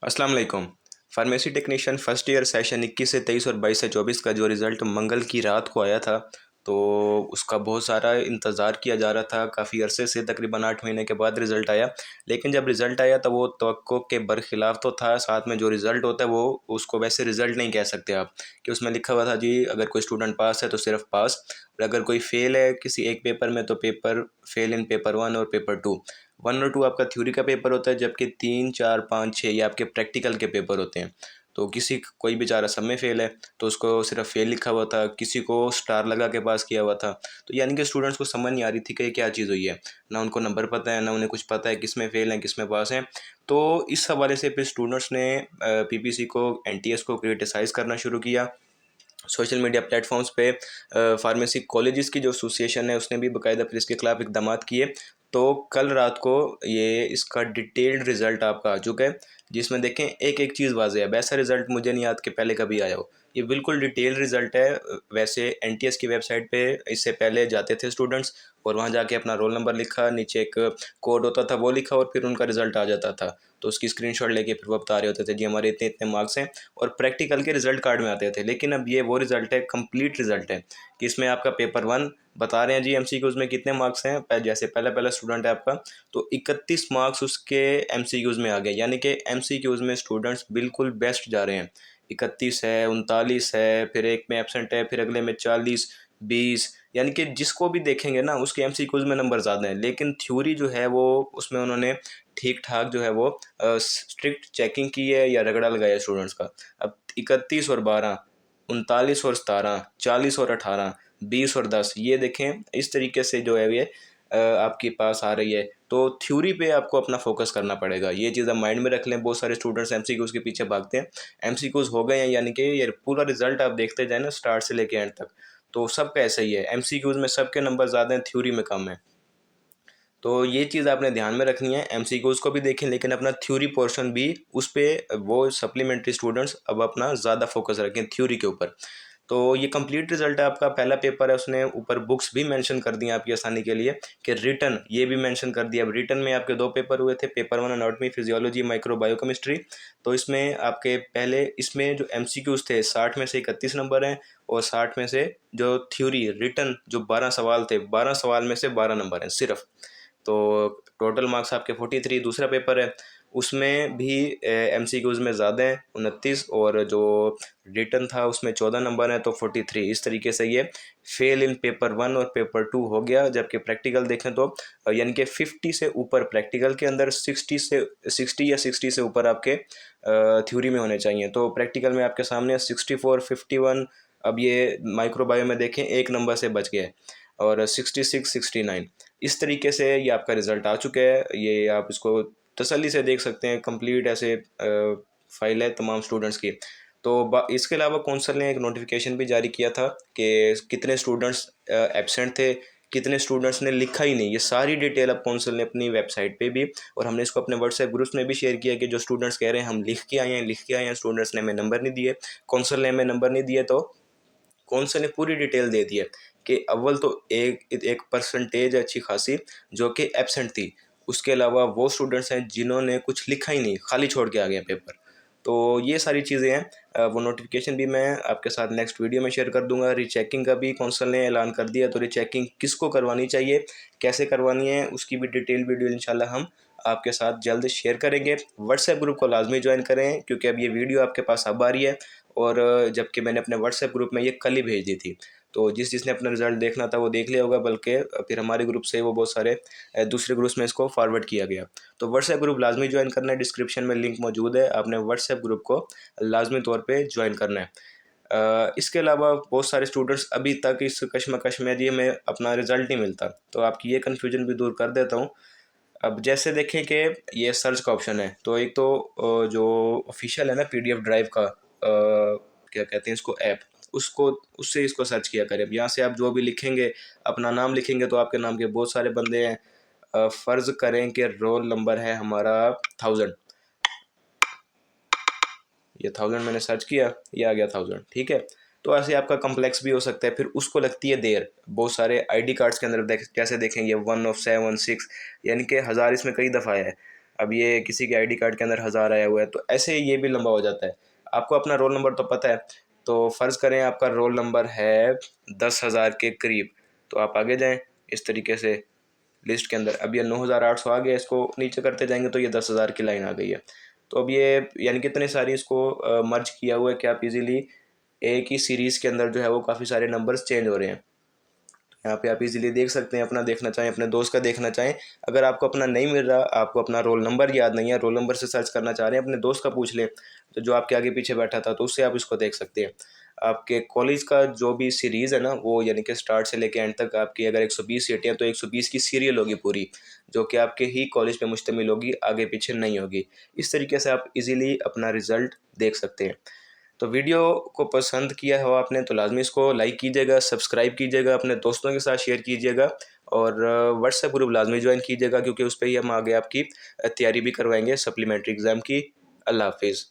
अस्सलाम वालेकुम। Pharmacy technician first year session 21 से 23 और 22 से 24 का जो रिज़ल्ट मंगल की रात को आया था, तो उसका बहुत सारा इंतज़ार किया जा रहा था। काफ़ी अरसे से तकरीबन 8 महीने के बाद रिज़ल्ट आया। लेकिन जब रिज़ल्ट आया तो वो तवक्को के बरखिलाफ़ तो था। साथ में जो रिज़ल्ट होता है वो उसको वैसे रिज़ल्ट नहीं कह सकते आप, कि उसमें लिखा हुआ था जी अगर कोई स्टूडेंट पास है तो सिर्फ पास, और अगर कोई फ़ेल है किसी एक पेपर में तो पेपर फ़ेल इन पेपर 1 और पेपर 2। 1 और 2 आपका थ्योरी का पेपर होता है, जबकि 3, 4, 5, 6 ये आपके प्रैक्टिकल के पेपर होते हैं। तो किसी कोई बेचारा सब में फ़ेल है तो उसको सिर्फ फ़ेल लिखा हुआ था, किसी को स्टार लगा के पास किया हुआ था। तो यानी कि स्टूडेंट्स को समझ नहीं आ रही थी कि ये क्या चीज़ हुई है। ना उनको नंबर पता है, ना उन्हें कुछ पता है किस में फ़ेल हैं किस में पास हैं। तो इस हवाले से फिर स्टूडेंट्स ने पीपीसी को, एनटीएस को क्रिटिसाइज़ करना शुरू किया। सोशल मीडिया प्लेटफॉर्म्स पे फार्मेसी कॉलेजेस की जो एसोसिएशन है उसने भी बाकायदा फिर इसके खिलाफ इकदाम किए। तो कल रात को ये इसका डिटेल्ड रिज़ल्ट आपका आ चुका है, जिसमें देखें एक एक चीज़ वाज़ेह है। वैसा रिज़ल्ट मुझे नहीं याद कि पहले कभी आया हो। ये बिल्कुल डिटेल रिज़ल्ट है। वैसे एनटीएस की वेबसाइट पे इससे पहले जाते थे स्टूडेंट्स और वहाँ जाके अपना रोल नंबर लिखा, नीचे एक कोड होता था वो लिखा और फिर उनका रिज़ल्ट आ जाता था। तो उसकी स्क्रीनशॉट लेके फिर वो बता रहे होते थे जी हमारे इतने इतने मार्क्स हैं, और प्रैक्टिकल के रिजल्ट कार्ड में आते थे। लेकिन अब ये वो रिजल्ट है, कंप्लीट रिजल्ट है, कि इसमें आपका पेपर 1 बता रहे हैं जी एमसीक्यूज़ में कितने मार्क्स हैं। जैसे पहला पहला स्टूडेंट है आपका, तो 31 मार्क्स उसके एमसीक्यूज़ में आ गए, यानी कि एमसीक्यूज़ में स्टूडेंट्स बिल्कुल बेस्ट जा रहे हैं। 31 है, 39 है, फिर एक में एबसेंट है, फिर अगले में 40, 20, यानी कि जिसको भी देखेंगे ना उसके एमसीक्यूज़ में नंबर ज़्यादा हैं। लेकिन थ्योरी जो है वो उसमें उन्होंने ठीक ठाक जो है वो स्ट्रिक्ट चेकिंग की है या रगड़ा लगाया स्टूडेंट्स का। अब 31 और 12, 39 और 17, 40 और 18, 20 और 10, ये देखें इस तरीके से जो है ये आपके पास आ रही है। तो थ्योरी पे आपको अपना फोकस करना पड़ेगा। ये चीज़ आप माइंड में रख लें। बहुत सारे स्टूडेंट्स एमसीक्यूज़ के पीछे भागते हैं, एमसीक्यूज़ हो गए हैं, यानी कि ये पूरा रिजल्ट आप देखते जाए ना स्टार्ट से लेके एंड तक, तो सबका ऐसा ही है। एमसीक्यूज़ में सबके नंबर ज़्यादा हैं, थ्योरी में कम है। तो ये चीज़ आपने ध्यान में रखनी है। एमसीक्यूज़ को भी देखें लेकिन अपना थ्योरी पोर्शन भी उस पे वो सप्लीमेंट्री स्टूडेंट्स अब अपना ज़्यादा फोकस रखें थ्योरी के ऊपर। तो ये कंप्लीट रिजल्ट है आपका। पहला पेपर है, उसने ऊपर बुक्स भी मेंशन कर दी हैं आपकी आसानी के लिए, कि रिटन ये भी मेंशन कर दिया। अब रिटन में आपके 2 पेपर हुए थे, paper 1 anatomy physiology micro biochemistry. तो इसमें आपके पहले इसमें जो एमसीक्यूज़ थे 60 में से 31 नंबर हैं, और 60 में से जो थ्योरी रिटन जो 12 सवाल थे, 12 सवाल में से 12 नंबर हैं सिर्फ। तो टोटल मार्क्स आपके 43। दूसरा पेपर है उसमें भी एमसीक्यूज़ में ज़्यादा है 29, और जो रिटन था उसमें 14 नंबर है तो 43। इस तरीके से ये फेल इन पेपर 1 और पेपर 2 हो गया। जबकि प्रैक्टिकल देखें तो यानी कि 50 से ऊपर प्रैक्टिकल के अंदर, 60 या 60 से ऊपर आपके थ्योरी में होने चाहिए। तो प्रैक्टिकल में आपके सामने 64, 51। अब ये माइक्रोबायो में देखें एक नंबर से बच गया है, और 66, 69। इस तरीके से ये आपका रिज़ल्ट आ चुका है। ये आप इसको तसल्ली से देख सकते हैं। कंप्लीट ऐसे फाइल है तमाम स्टूडेंट्स की। तो इसके अलावा कौंसल ने एक नोटिफिकेशन भी जारी किया था कि कितने स्टूडेंट्स एब्सेंट थे, कितने स्टूडेंट्स ने लिखा ही नहीं। ये सारी डिटेल अब कौंसल ने अपनी वेबसाइट पे भी, और हमने इसको अपने व्हाट्सएप ग्रुप्स में भी शेयर किया कि जो स्टूडेंट्स कह रहे हैं हम लिख के आए हैं, लिख के आए हैं, स्टूडेंट्स ने हमें नंबर नहीं दिए, कौंसल ने हमें नंबर नहीं दिए। तो कौंसल ने पूरी डिटेल दे दी है कि अव्वल तो एक एक परसेंटेज अच्छी खासी जो कि एब्सेंट थी। उसके अलावा वो स्टूडेंट्स हैं जिन्होंने कुछ लिखा ही नहीं, खाली छोड़ के आ गए पेपर। तो ये सारी चीज़ें हैं। वो नोटिफिकेशन भी मैं आपके साथ नेक्स्ट वीडियो में शेयर कर दूंगा। रीचेकिंग का भी कौंसल ने ऐलान कर दिया, तो रीचेकिंग किसको करवानी चाहिए, कैसे करवानी है, उसकी भी डिटेल वीडियो इंशाल्लाह हम आपके साथ जल्द शेयर करेंगे। व्हाट्सएप ग्रुप को लाजमी ज्वाइन करें, क्योंकि अब ये वीडियो आपके पास अब आ रही है, और जबकि मैंने अपने व्हाट्सएप ग्रुप में ये कल ही भेज दी थी। तो जिसने अपना रिज़ल्ट देखना था वो देख लिया होगा, बल्कि फिर हमारे ग्रुप से वो बहुत सारे दूसरे ग्रुप्स में इसको फॉरवर्ड किया गया। तो व्हाट्सएप ग्रुप लाजमी ज्वाइन करना है, डिस्क्रिप्शन में लिंक मौजूद है, आपने व्हाट्सएप ग्रुप को लाजमी तौर पर ज्वाइन करना है। इसके अलावा बहुत सारे स्टूडेंट्स अभी तक इस कश्मकश में जी हमें अपना रिज़ल्ट नहीं मिलता, तो आपकी ये कन्फ्यूजन भी दूर कर देता हूँ। अब जैसे देखें कि ये सर्च का ऑप्शन है, तो एक तो जो ऑफिशियल है ना पीडीएफ ड्राइव का, क्या कहते हैं इसको, ऐप, उसको उससे इसको सर्च किया करें। अब यहाँ से आप जो भी लिखेंगे, अपना नाम लिखेंगे, तो आपके नाम के बहुत सारे बंदे हैं। फ़र्ज़ करें कि रोल नंबर है हमारा 1000, ये 1000 मैंने सर्च किया, ये आ गया 1000, ठीक है। तो ऐसे आपका कम्प्लेक्स भी हो सकता है, फिर उसको लगती है देर। बहुत सारे आईडी कार्ड्स के अंदर कैसे देखेंगे 1 of 7, 6, यानी कि 1000 इसमें कई दफ़ा है। अब ये किसी के आईडी कार्ड के अंदर 1000 आया हुआ है, तो ऐसे ये भी लंबा हो जाता है। आपको अपना रोल नंबर तो पता है, तो फ़र्ज़ करें आपका रोल नंबर है 10,000 के करीब, तो आप आगे जाएँ इस तरीके से लिस्ट के अंदर। अब ये 9,800 आ गया, इसको नीचे करते जाएंगे तो ये 10,000 की लाइन आ गई है। तो अब ये यानी कितने सारी इसको मर्ज किया हुआ है कि आप इजीली एक ही सीरीज़ के अंदर जो है वो काफ़ी सारे नंबर्स चेंज हो रहे हैं। यहाँ पे आप इजीली देख सकते हैं, अपना देखना चाहें, अपने दोस्त का देखना चाहें। अगर आपको अपना नहीं मिल रहा, आपको अपना रोल नंबर याद नहीं है, रोल नंबर से सर्च करना चाह रहे हैं, अपने दोस्त का पूछ लें, तो जो आपके आगे पीछे बैठा था, तो उससे आप इसको देख सकते हैं। आपके कॉलेज का जो भी सीरीज़ है ना, वो यानी कि स्टार्ट से लेके एंड तक आपकी अगर 120 सीटें हैं तो 120 की सीरियल होगी पूरी, जो कि आपके ही कॉलेज पे मुश्तमिल होगी, आगे पीछे नहीं होगी। इस तरीके से आप इजीली अपना रिज़ल्ट देख सकते हैं। तो वीडियो को पसंद किया हो आपने तो लाजमी इसको लाइक कीजिएगा, सब्सक्राइब कीजिएगा, अपने दोस्तों के साथ शेयर कीजिएगा, और व्हाट्सएप ग्रुप लाजमी ज्वाइन कीजिएगा, क्योंकि उस पर ही हम आगे आपकी तैयारी भी करवाएंगे सप्लीमेंट्री एग्ज़ाम की। अल्लाह हाफिज़।